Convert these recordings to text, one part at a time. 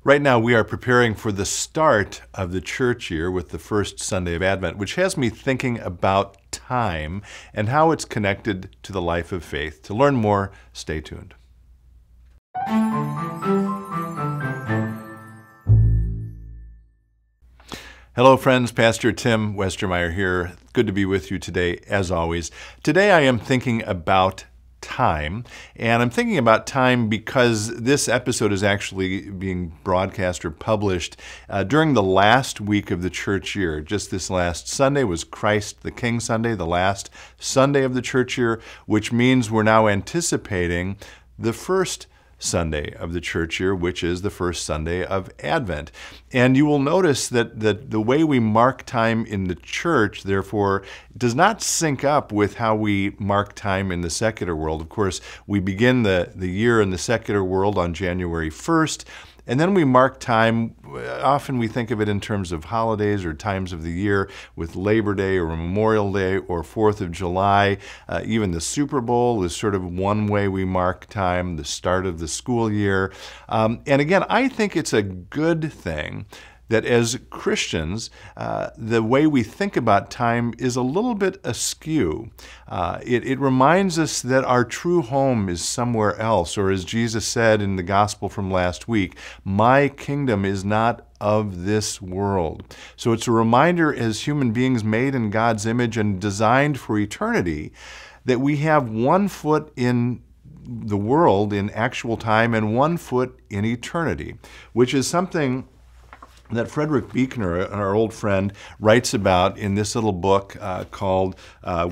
Right now, we are preparing for the start of the church year with the first Sunday of Advent, which has me thinking about time and how it's connected to the life of faith. To learn more, stay tuned. Hello, friends. Pastor Tim Westermeyer here. Good to be with you today, as always. Today, I am thinking about time, and I'm thinking about time because this episode is actually being broadcast or published during the last week of the church year. Just this last Sunday was Christ the King Sunday, the last Sunday of the church year, which means we're now anticipating the first Sunday of the church year, which is the first Sunday of Advent. And you will notice that the way we mark time in the church, therefore, does not sync up with how we mark time in the secular world. Of course, we begin the year in the secular world on January 1st, and then we mark time. Often we think of it in terms of holidays or times of the year, with Labor Day or Memorial Day or 4th of July. Even the Super Bowl is sort of one way we mark time, the start of the school year. And again, I think it's a good thing that as Christians, the way we think about time is a little bit askew. It reminds us that our true home is somewhere else, or as Jesus said in the gospel from last week, "My kingdom is not of this world." So it's a reminder as human beings made in God's image and designed for eternity that we have one foot in the world in actual time and one foot in eternity, which is something that Frederick Buechner, our old friend, writes about in this little book called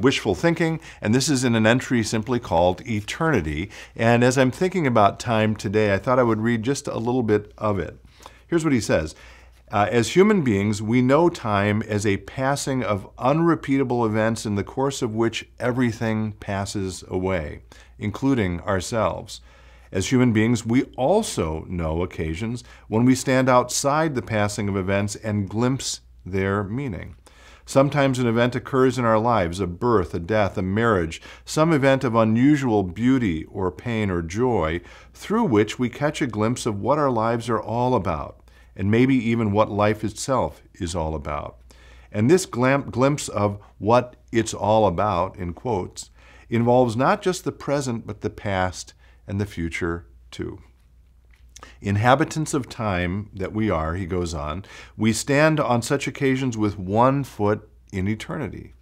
Wishful Thinking, and this is in an entry simply called Eternity. And as I'm thinking about time today, I thought I would read just a little bit of it. Here's what he says. As human beings, we know time as a passing of unrepeatable events in the course of which everything passes away, including ourselves. As human beings, we also know occasions when we stand outside the passing of events and glimpse their meaning. Sometimes an event occurs in our lives, a birth, a death, a marriage, some event of unusual beauty or pain or joy, through which we catch a glimpse of what our lives are all about, and maybe even what life itself is all about. And this glimpse of what it's all about, in quotes, involves not just the present, but the past and the future too. Inhabitants of time that we are, he goes on, we stand on such occasions with one foot in eternity.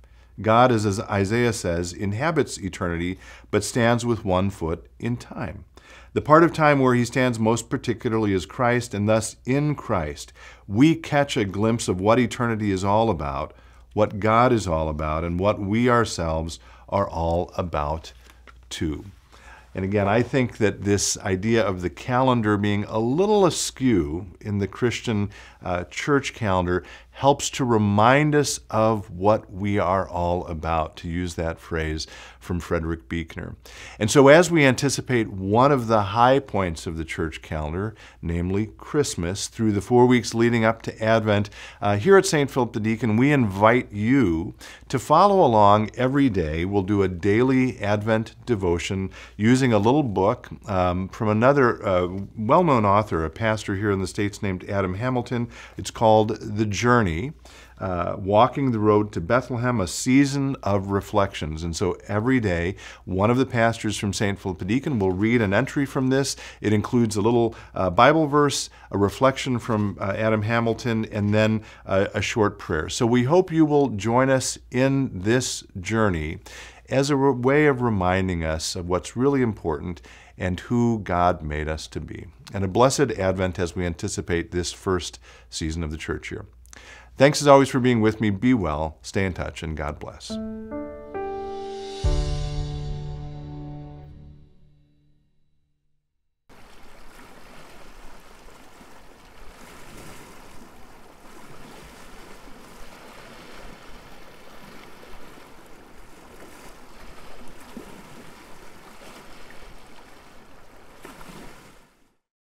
God, as Isaiah says, inhabits eternity, but stands with one foot in time. The part of time where he stands most particularly is Christ, and thus in Christ we catch a glimpse of what eternity is all about, what God is all about, and what we ourselves are all about too. And again, I think that this idea of the calendar being a little askew in the Christian church calendar helps to remind us of what we are all about, to use that phrase from Frederick Buechner. And so as we anticipate one of the high points of the church calendar, namely Christmas, through the 4 weeks leading up to Advent, here at St. Philip the Deacon, we invite you to follow along every day. We'll do a daily Advent devotion using a little book from another well-known author, a pastor here in the States named Adam Hamilton. It's called The Journey, Walking the Road to Bethlehem, a Season of Reflections. And so every day, one of the pastors from St. Philip the Deacon will read an entry from this. It includes a little Bible verse, a reflection from Adam Hamilton, and then a short prayer. So we hope you will join us in this journey as a way of reminding us of what's really important and who God made us to be. And a blessed Advent as we anticipate this first season of the church year. Thanks as always for being with me. Be well, stay in touch, and God bless.